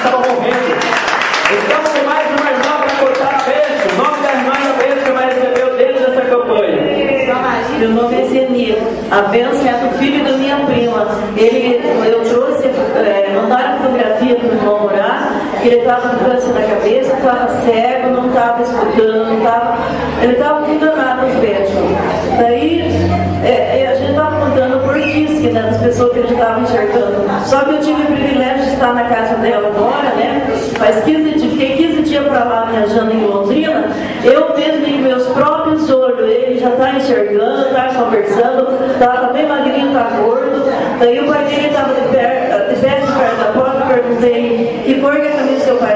estava morrendo. Estamos com mais uma irmã para cortar a bênção. O nome da irmã e a bênção que vai receber dentro dessa campanha. Meu nome é Zeni. A bênção é do filho da minha prima. Eu trouxe, mandaram fotografia para o irmão orar. Ele estava com câncer na cabeça, estava cego, não estava escutando, ele estava muito danado os médicos. Daí a gente estava contando por disque, né, das pessoas que a gente estava enxergando. Só que eu tive o privilégio de estar na casa dela agora, né? Fiquei 15 dias para lá viajando em Londrina. Eu mesmo em meus próprios olhos, ele já está enxergando, está conversando, estava bem magrinho, está gordo. Daí o pai dele estava de pé perto da porta, perguntei que cor que é a camisa do seu pai?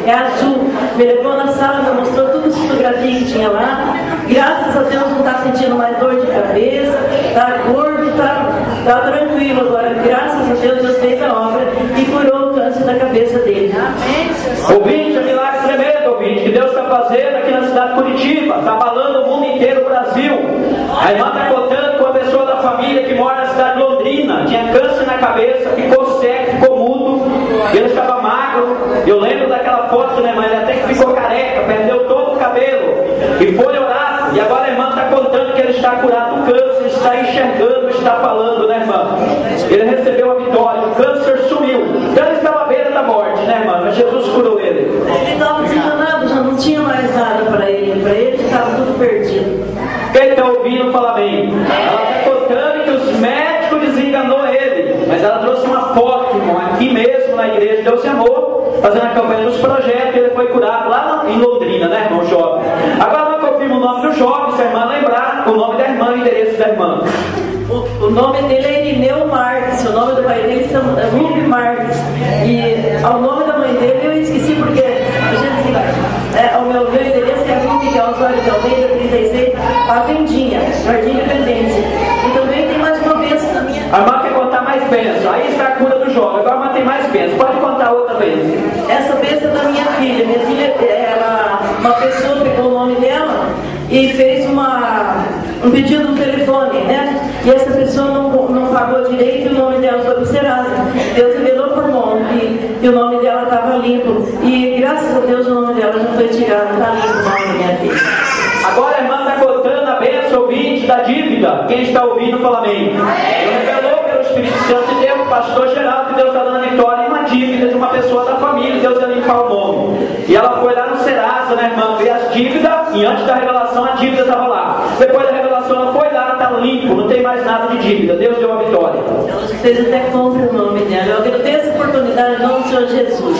É azul. Me levou na sala, me mostrou todas as fotografias que tinha lá. Graças a Deus não está sentindo mais dor de cabeça, está gordo, está tranquilo agora. Graças a Deus fez a obra e curou o câncer da cabeça dele. Amém. Ouvinte, é milagre tremendo, ouvinte, que Deus está fazendo aqui na cidade de Curitiba, está abalando o mundo inteiro, o Brasil. A irmã está contando com a pessoa da família que mora na cidade de Londrina, tinha câncer na cabeça, ficou cego, ficou mudo, ele estava magro. Eu lembro daquela foto, né, mas ele até que ficou careca, perdeu todo o cabelo e foi orar. E agora a irmã está contando que ele está curado do câncer, está enxergando, está falando, né, irmã? Ele recebeu a vitória, o câncer sumiu. Então ele estava à beira da morte, né, irmã? Mas Jesus curou ele. Ele estava desenganado, já não tinha mais nada para ele estava tudo perdido. Quem está ouvindo, fala bem. Ela está contando que os médicos desenganou ele, mas ela trouxe uma foto, irmão, aqui mesmo na igreja Deus se Amor, fazendo a campanha dos projetos, ele foi curado lá em Londrina, né, irmão jovem? Agora não confirmo o nome do jovem, se a irmã lembrar, o nome da irmã e o endereço da irmã. O nome dele é Irineu Marques, o nome do pai dele é Rubi Marques. E ao nome da mãe dele eu esqueci porque a gente, o meu endereço é Rubi, que é Osório de Almeida, 36, Fazendinha, Jardim Independência. E também tem mais uma bênção na minha. A irmã quer contar mais bênção, aí está a cura do jovem, agora a irmã tem mais bênção, pode contar outra bênção. Essa bênção é da minha filha, uma pessoa pegou o nome dela e fez um pedido no telefone, né? E essa pessoa não pagou direito e o nome dela foi pro Serasa. Deus revelou por nome e o nome dela estava limpo. E graças a Deus o nome dela já foi tirado, está limpo o nome da minha filha. Agora a irmã está contando a bênção ouvinte da dívida. Quem está ouvindo, fala amém. Ele revelou pelo Espírito Santo de Deus, o pastor geral, que Deus está dando a vitória em uma dívida de uma pessoa da família. Deus ia limpar o nome. E ela foi lá no Serasa, né, irmã, ver as dívidas. E antes da revelação, a dívida estava lá. Depois da revelação, ela foi lá, está limpo, não tem mais nada de dívida. Deus deu a vitória. Ela fez até compra o nome dela. Eu agradeço a oportunidade em nome do Senhor Jesus.